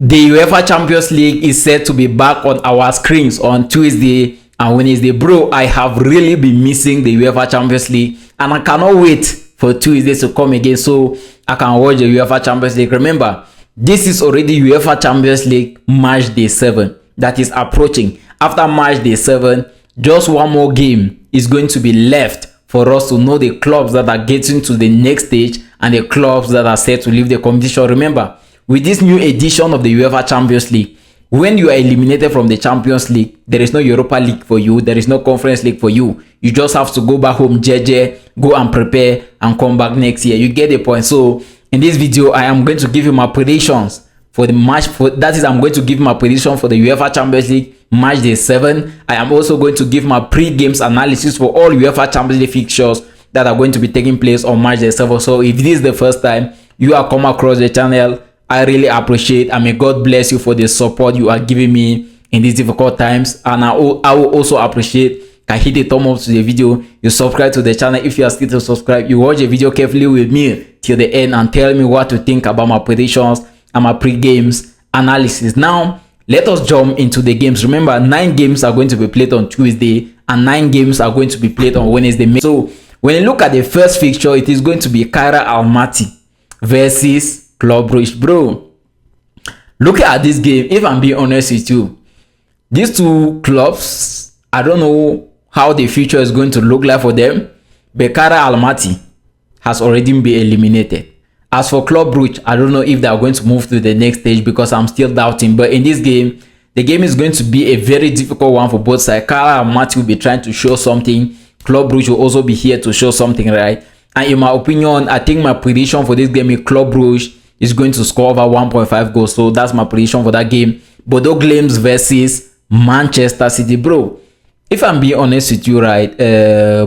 The UEFA Champions League is set to be back on our screens on Tuesday and Wednesday. Bro, I have really been missing the UEFA Champions League and I cannot wait for Tuesday to come again so I can watch the UEFA Champions League. Remember, this is already UEFA Champions League match day 7 that is approaching. After match day 7, just one more game is going to be left for us to know the clubs that are getting to the next stage and the clubs that are set to leave the competition. Remember, with this new edition of the UEFA Champions League, when you are eliminated from the Champions League, there is no Europa League for you, there is no Conference League for you. You just have to go back home, JJ, go and prepare and come back next year. You get the point. So in this video, I am going to give you my predictions for the match. I'm going to give my prediction for the UEFA Champions League match day 7. I am also going to give my pre-games analysis for all UEFA Champions League fixtures that are going to be taking place on match day 7. So if this is the first time you are come across the channel, I really appreciate and may God bless you for the support you are giving me in these difficult times. And I will also appreciate, can hit the thumb up to the video, you subscribe to the channel if you are still to subscribe, you watch the video carefully with me till the end and tell me what to think about my predictions and my pre-games analysis. Now let us jump into the games. Remember, 9 games are going to be played on Tuesday and 9 games are going to be played on Wednesday. So when you look at the first fixture, it is going to be Kaira Almaty versus Club Brugge. Bro, look at this game. If I'm being honest with you, these two clubs, I don't know how the future is going to look like for them, but Kaira Almaty has already been eliminated. As for Club Brugge, I don't know if they are going to move to the next stage because I'm still doubting. But in this game, the game is going to be a very difficult one for both sides. Kaira Almaty will be trying to show something. Club Brugge will also be here to show something, right? And in my opinion, I think my prediction for this game is Club Brugge is going to score over 1.5 goals. So that's my prediction for that game. Bodo Glimt versus Manchester City. Bro, if I'm being honest with you, right,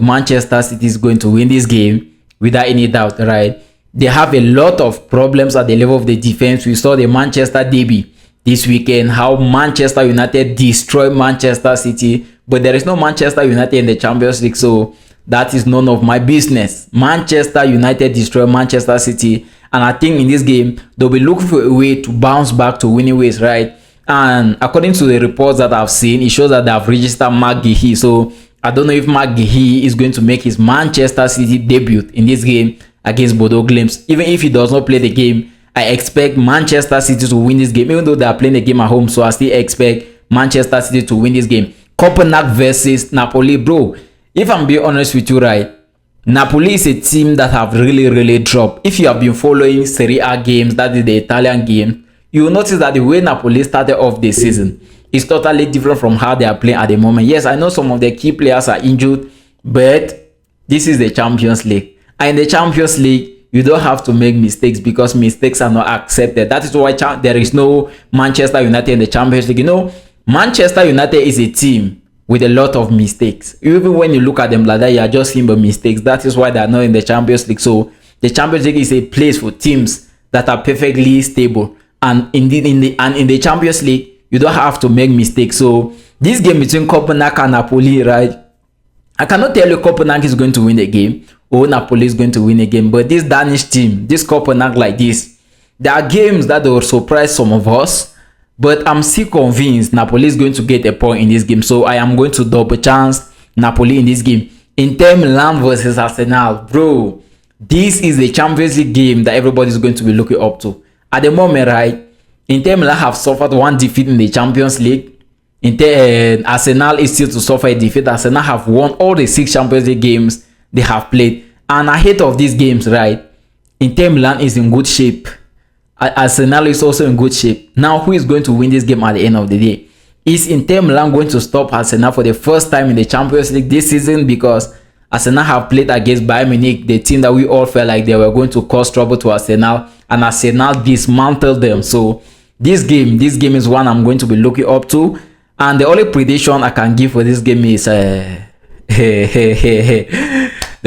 Manchester City is going to win this game without any doubt, right? They have a lot of problems at the level of the defense. We saw the Manchester derby this weekend, how Manchester United destroyed Manchester City, but there is no Manchester United in the Champions League, so that is none of my business. Manchester United destroyed Manchester City, and I think in this game they'll be looking for a way to bounce back to winning ways, right? And according to the reports that I've seen, it shows that they have registered Marc Guéhi. So I don't know if Marc Guéhi is going to make his Manchester City debut in this game against Bodo Glimt. Even if he does not play the game, I expect Manchester City to win this game, even though they are playing the game at home. So I still expect Manchester City to win this game. Copenhagen versus Napoli. Bro, if I'm being honest with you, right, Napoli is a team that have really dropped. If you have been following Serie A games, that is the Italian game, you will notice that the way Napoli started off the season is totally different from how they are playing at the moment. Yes, I know some of the key players are injured, but this is the Champions League. And in the Champions League, you don't have to make mistakes because mistakes are not accepted. That is why there is no Manchester United in the Champions League. You know, Manchester United is a team with a lot of mistakes. Even when you look at them like that, you are just seeing the mistakes. That is why they are not in the Champions League. So the Champions League is a place for teams that are perfectly stable. And in the Champions League, you don't have to make mistakes. So this game between Copenhagen and Napoli, right? I cannot tell you Copenhagen is going to win the game or Napoli is going to win a game. But this Danish team, this Copenhagen like this, there are games that will surprise some of us. But I'm still convinced Napoli is going to get a point in this game. So I am going to double chance Napoli in this game. Inter Milan versus Arsenal. Bro, this is the Champions League game that everybody is going to be looking up to. At the moment, right, Inter Milan have suffered one defeat in the Champions League. Arsenal is still to suffer a defeat. Arsenal have won all the 6 Champions League games they have played. And ahead of these games, right, Inter Milan is in good shape. Arsenal is also in good shape. Now, who is going to win this game at the end of the day? Is Inter Milan going to stop Arsenal for the first time in the Champions League this season? Because Arsenal have played against Bayern Munich, the team that we all felt like they were going to cause trouble to Arsenal, and Arsenal dismantled them. So this game is one I'm going to be looking up to. And the only prediction I can give for this game is the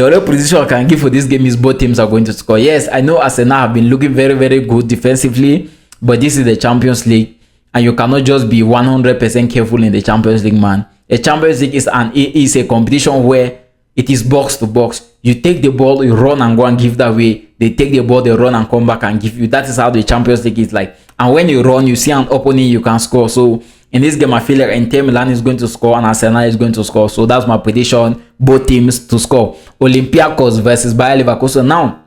only prediction I can give for this game is both teams are going to score. Yes, I know Arsenal have been looking very good defensively, but this is the Champions League, and you cannot just be 100% careful in the Champions League, man. The Champions League is a competition where it is box to box. You take the ball, you run and go and give that way. They take the ball, they run and come back and give you. That is how the Champions League is like. And when you run, you see an opening, you can score. So in this game, I feel like Inter Milan is going to score and Arsenal is going to score. So that's my prediction. Both teams to score. Olympiacos versus Bayer Leverkusen. Now,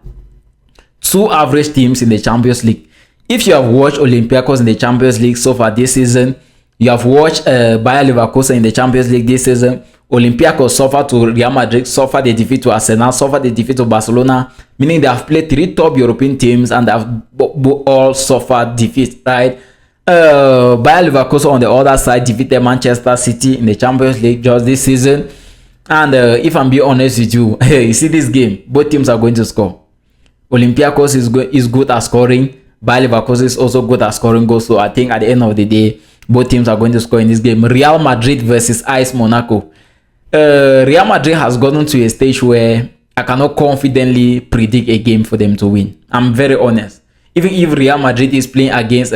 two average teams in the Champions League. If you have watched Olympiacos in the Champions League so far this season, you have watched Bayer Leverkusen in the Champions League this season, Olympiacos suffered to Real Madrid, suffered the defeat to Arsenal, suffered the defeat to Barcelona, meaning they have played 3 top European teams and they have all suffered defeat, right? Bayer Leverkusen on the other side defeated Manchester City in the Champions League just this season. And if I'm being honest with you, you see this game, both teams are going to score. Olympiacos is good at scoring. Bayer Leverkusen is also good at scoring goals. So I think at the end of the day, both teams are going to score in this game. Real Madrid versus AS Monaco. Real Madrid has gotten to a stage where I cannot confidently predict a game for them to win. I'm very honest. Even if Real Madrid is playing against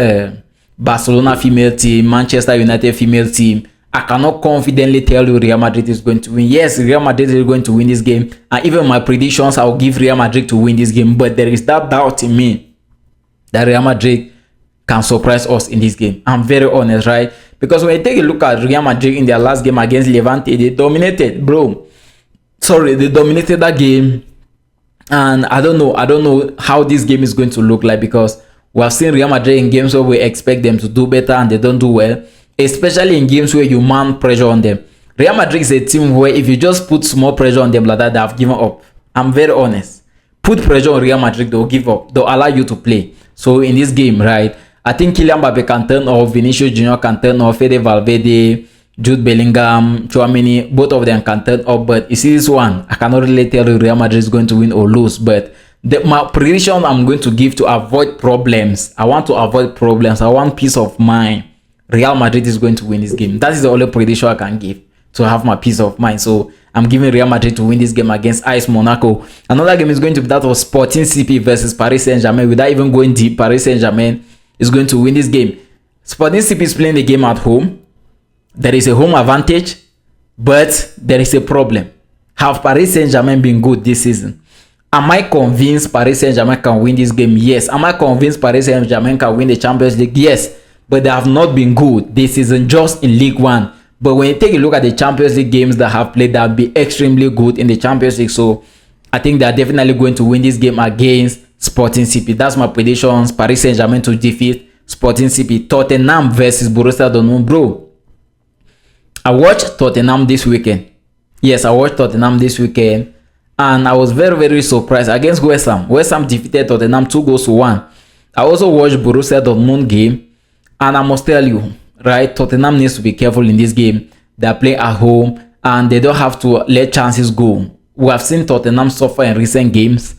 Barcelona female team, Manchester United female team, I cannot confidently tell you Real Madrid is going to win. Yes, Real Madrid is going to win this game. And even my predictions, I'll give Real Madrid to win this game. But there is that doubt in me that Real Madrid can surprise us in this game. I'm very honest, right? Because when you take a look at Real Madrid in their last game against Levante, they dominated, bro. Sorry, they dominated that game. And I don't know how this game is going to look like, because we have seen Real Madrid in games where we expect them to do better and they don't do well, especially in games where you mount pressure on them. Real Madrid is a team where if you just put small pressure on them like that, they have given up. I'm very honest. Put pressure on Real Madrid, they'll give up. They'll allow you to play. So in this game, right, I think Kylian Mbappe can turn off, Vinicius Junior can turn off, Fede Valverde, Jude Bellingham, Tchouameni, both of them can turn off. But you see this one, I cannot really tell you Real Madrid is going to win or lose. But my prediction I'm going to give to avoid problems, I want to avoid problems, I want peace of mind. Real Madrid is going to win this game. That is the only prediction I can give to have my peace of mind. So I'm giving Real Madrid to win this game against AS Monaco. Another game is going to be that of Sporting CP versus Paris Saint-Germain. Without even going deep, Paris Saint-Germain is going to win this game. Sporting CP is playing the game at home. There is a home advantage, but there is a problem. Have Paris Saint-Germain been good this season? Am I convinced Paris Saint-Germain can win this game? Yes. Am I convinced Paris Saint-Germain can win the Champions League? Yes. But they have not been good this season, just in League One. But when you take a look at the Champions League games that have played, that will be extremely good in the Champions League. So I think they are definitely going to win this game against Sporting CP. That's my predictions. Paris Saint-Germain to defeat Sporting CP. Tottenham versus Borussia Dortmund. Bro, I watched Tottenham this weekend. Yes, I watched Tottenham this weekend. And I was very, very surprised against West Ham. West Ham defeated Tottenham 2-1. I also watched Borussia Dortmund game. And I must tell you, right, Tottenham needs to be careful in this game. They are playing at home and they don't have to let chances go. We have seen Tottenham suffer in recent games.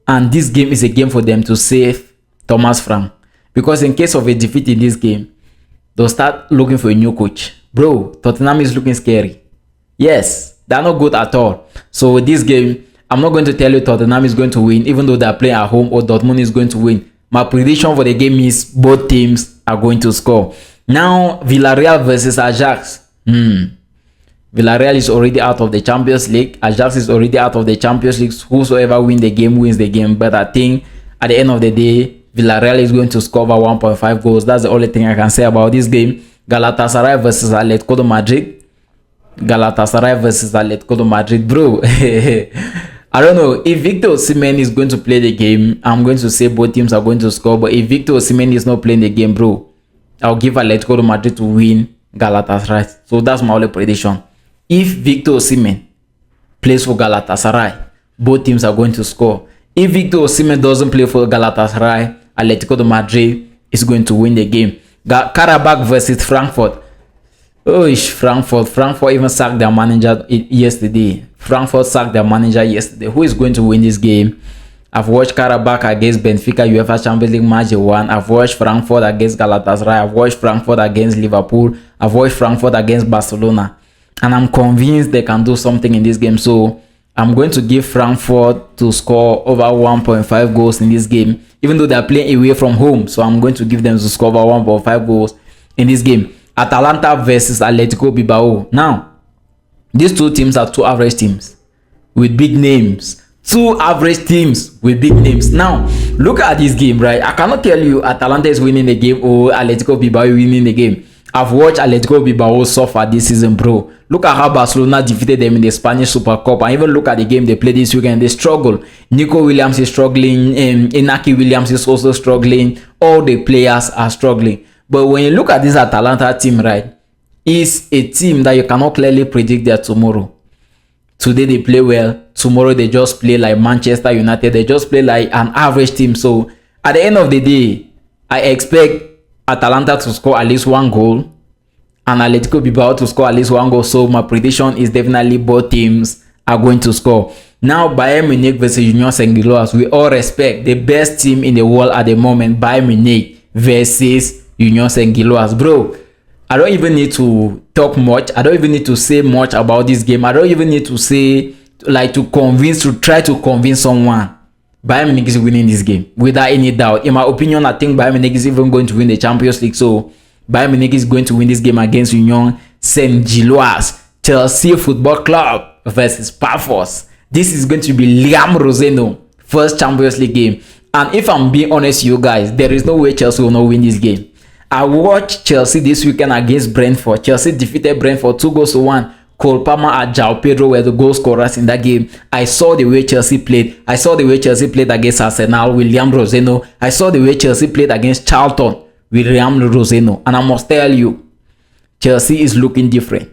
And this game is a game for them to save Thomas Frank. Because in case of a defeat in this game, they'll start looking for a new coach. Bro, Tottenham is looking scary. Yes, they're not good at all. So this game, I'm not going to tell you Tottenham is going to win, even though they're playing at home, or Dortmund is going to win. My prediction for the game is both teams are going to score. Now, Villarreal versus Ajax. Villarreal is already out of the Champions League. Ajax is already out of the Champions League. Whosoever wins the game wins the game. But I think at the end of the day, Villarreal is going to score over 1.5 goals. That's the only thing I can say about this game. Galatasaray versus Atletico de Madrid. Galatasaray versus Atletico de Madrid. Bro, I don't know. If Victor Osimhen is going to play the game, I'm going to say both teams are going to score. But if Victor Osimhen is not playing the game, bro, I'll give Atletico de Madrid to win Galatasaray. So that's my only prediction. If Victor Osimhen plays for Galatasaray, both teams are going to score. If Victor Osimhen doesn't play for Galatasaray, Atletico de Madrid is going to win the game. Karabakh versus Frankfurt. Oh, Frankfurt even sacked their manager yesterday. Frankfurt sacked their manager yesterday. Who is going to win this game? I've watched Karabakh against Benfica UEFA Champions League match 1. I've watched Frankfurt against Galatasaray. I've watched Frankfurt against Liverpool. I've watched Frankfurt against Barcelona. And I'm convinced they can do something in this game. So I'm going to give Frankfurt to score over 1.5 goals in this game, even though they're playing away from home. So I'm going to give them to score over 1.5 goals in this game. Atalanta versus Atletico Bilbao. Now, these two teams are two average teams with big names. Two average teams with big names. Now, look at this game, right? I cannot tell you Atalanta is winning the game or Atletico Bilbao is winning the game. I've watched Atletico Bilbao suffer this season, bro. Look at how Barcelona defeated them in the Spanish Super Cup. And even look at the game they played this weekend. They struggle. Nico Williams is struggling. Inaki Williams is also struggling. All the players are struggling. But when you look at this Atalanta team, right, it's a team that you cannot clearly predict their tomorrow. Today they play well. Tomorrow they just play like Manchester United. They just play like an average team. So at the end of the day, I expect Atalanta to score at least one goal and Atletico Bilbao to score at least one goal. So my prediction is definitely both teams are going to score. Now Bayern Munich versus Union Saint-Gilloise. We all respect the best team in the world at the moment. Bayern Munich versus Union Saint-Gilloise. Bro, I don't even need to talk much. I don't even need to say much about this game. I don't even need to say, like, to try to convince someone. Bayern Munich is winning this game without any doubt. In my opinion, I think Bayern Munich is even going to win the Champions League. So Bayern Munich is going to win this game against Union Saint-Gilloise. Chelsea Football Club versus Pafos. This is going to be Liam Roseno first Champions League game. And if I'm being honest, you guys, there is no way Chelsea will not win this game. I watched Chelsea this weekend against Brentford. Chelsea defeated Brentford 2-1. Cole Palmer and João Pedro were the goal scorers in that game. I saw the way Chelsea played. I saw the way Chelsea played against Arsenal, William Roseno. I saw the way Chelsea played against Charlton, William Roseno. And I must tell you, Chelsea is looking different.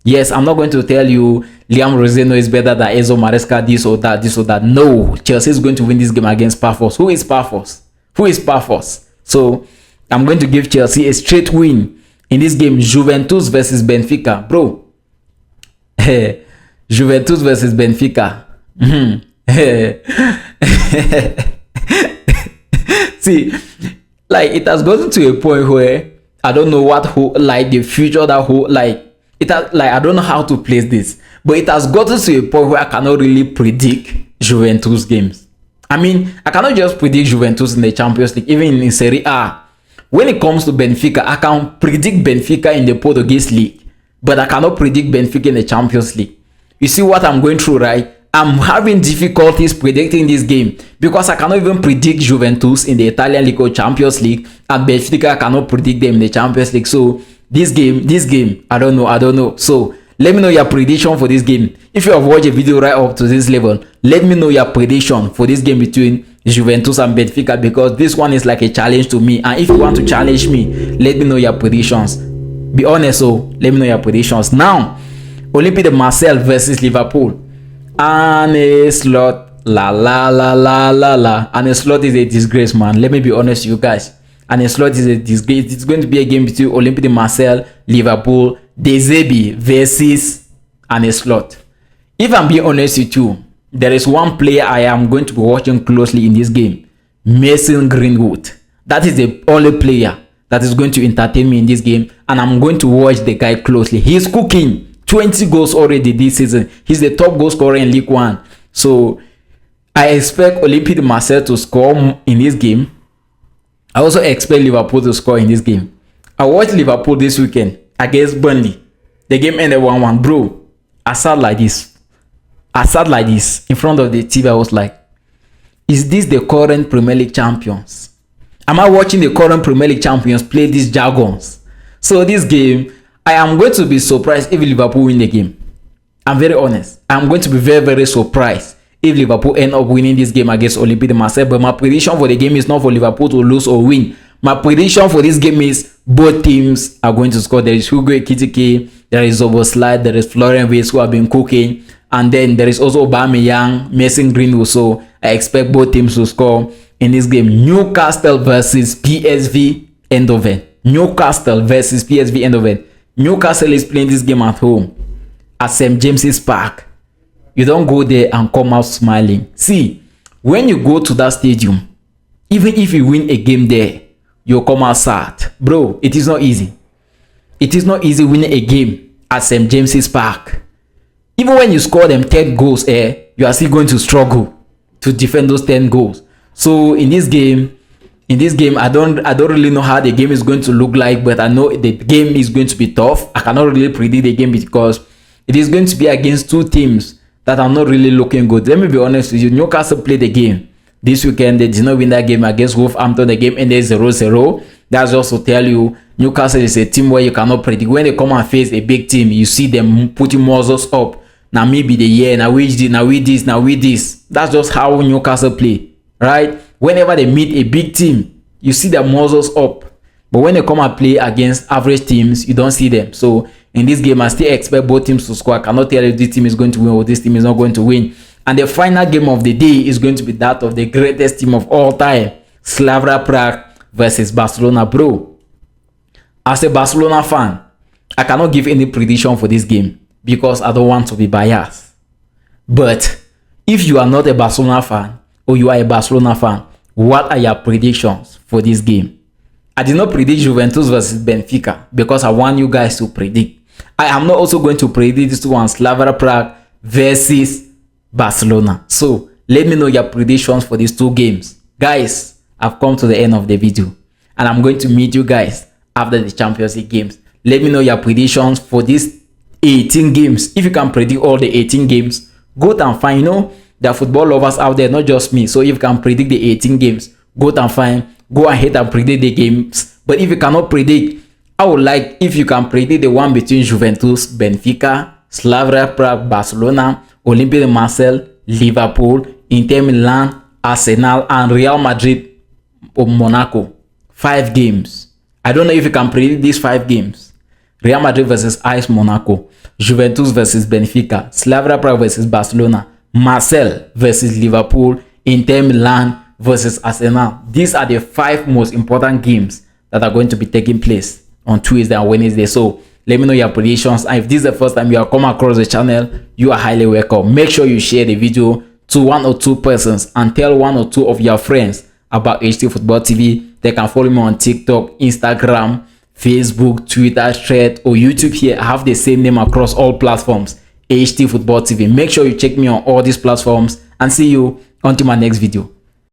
Yes, I'm not going to tell you Liam Roseno is better than Enzo Maresca, this or that. No, Chelsea is going to win this game against Pafos. Who is Pafos? Who is Pafos? So I'm going to give Chelsea a straight win in this game. Juventus versus Benfica. Bro, Juventus versus Benfica. See, like, it has gotten to a point where I don't know the future I don't know how to place this, but it has gotten to a point where I cannot really predict Juventus games. I mean, I cannot just predict Juventus in the Champions League, even in Serie A. When it comes to Benfica, I can predict Benfica in the Portuguese league, but I cannot predict Benfica in the Champions League. You see what I'm going through, right? I'm having difficulties predicting this game because I cannot even predict Juventus in the Italian League or Champions League, and Benfica I cannot predict them in the Champions League. So this game, I don't know. So let me know your prediction for this game. If you have watched a video right up to this level, let me know your prediction for this game between Juventus and Benfica, because this one is like a challenge to me. And if you want to challenge me, let me know your predictions. Be honest, so let me know your predictions. Now, Olympique de Marseille versus Liverpool. And a slot, and a slot is a disgrace, man. Let me be honest, you guys. And a slot is a disgrace. It's going to be a game between Olympique de Marseille, Liverpool, De Zerbi versus and a slot. If I'm being honest with you, there is one player I am going to be watching closely in this game. Mason Greenwood. That is the only player that is going to entertain me in this game, and I'm going to watch the guy closely. He's cooking 20 goals already this season. He's the top goal scorer in League One. So I expect Olympique de Marseille to score in this game. I also expect Liverpool to score in this game. I watched Liverpool this weekend against Burnley. The game ended 1-1. Bro, I sat like this in front of the TV. I was like, is this the current Premier League champions? Am I watching the current Premier League champions play these jargons? So this game, I am going to be surprised if Liverpool win the game. I'm very honest. I'm going to be very, very surprised if Liverpool end up winning this game against Olympique de Marseille. But my prediction for the game is not for Liverpool to lose or win. My prediction for this game is both teams are going to score. There is Hugo Ekitike, there is Oboslai, there is Florian Wirtz, who have been cooking, and then there is also Aubameyang, Mason Greenwood. So I expect both teams to score in this game. Newcastle versus PSV Eindhoven. Newcastle versus PSV Eindhoven. Newcastle is playing this game at home at St. James's Park. You don't go there and come out smiling. See, when you go to that stadium, even if you win a game there, you'll come out sad. Bro, it is not easy. It is not easy winning a game at St. James's Park. Even when you score them 10 goals, you are still going to struggle to defend those 10 goals. So in this game, I don't really know how the game is going to look like, but I know the game is going to be tough. I cannot really predict the game because it is going to be against two teams that are not really looking good. Let me be honest with you. Newcastle played the game this weekend. They did not win that game against Wolverhampton. The game ended 0-0. That's just to tell you, Newcastle is a team where you cannot predict. When they come and face a big team, you see them putting muscles up. Now maybe the year, now we this. That's just how Newcastle play, right? Whenever they meet a big team, you see their muscles up. But when they come and play against average teams, you don't see them. So in this game, I still expect both teams to score. I cannot tell if this team is going to win or this team is not going to win. And the final game of the day is going to be that of the greatest team of all time, Slavia Prague versus Barcelona, bro. As a Barcelona fan, I cannot give any prediction for this game because I don't want to be biased. But if you are not a Barcelona fan or you are a Barcelona fan, what are your predictions for this game? I did not predict Juventus versus Benfica because I want you guys to predict. I am not also going to predict this one, Slavia Prague versus Barcelona. So let me know your predictions for these two games. Guys, I've come to the end of the video and I'm going to meet you guys after the Champions League games. Let me know your predictions for these 18 games. If you can predict all the 18 games, go and find, there are football lovers out there, not just me. So if you can predict the 18 games, go and find, go ahead and predict the games. But if you cannot predict, I would like if you can predict the one between Juventus, Benfica, Slavia Prague, Barcelona, Olympique de Marseille, Liverpool, Inter Milan, Arsenal, and Real Madrid or Monaco. 5 games. I don't know if you can predict these 5 games. Real Madrid versus AS Monaco, Juventus versus Benfica, Slavia Prague versus Barcelona, Marseille versus Liverpool, Inter Milan versus Arsenal. These are the 5 most important games that are going to be taking place on Tuesday and Wednesday. So let me know your predictions. And if this is the first time you have come across the channel, you are highly welcome. Make sure you share the video to 1 or 2 persons and tell 1 or 2 of your friends about HT Football TV. They can follow me on TikTok, Instagram, Facebook, Twitter, Thread, or YouTube. Here I have the same name across all platforms, HT Football TV. Make sure you check me on all these platforms and see you until my next video.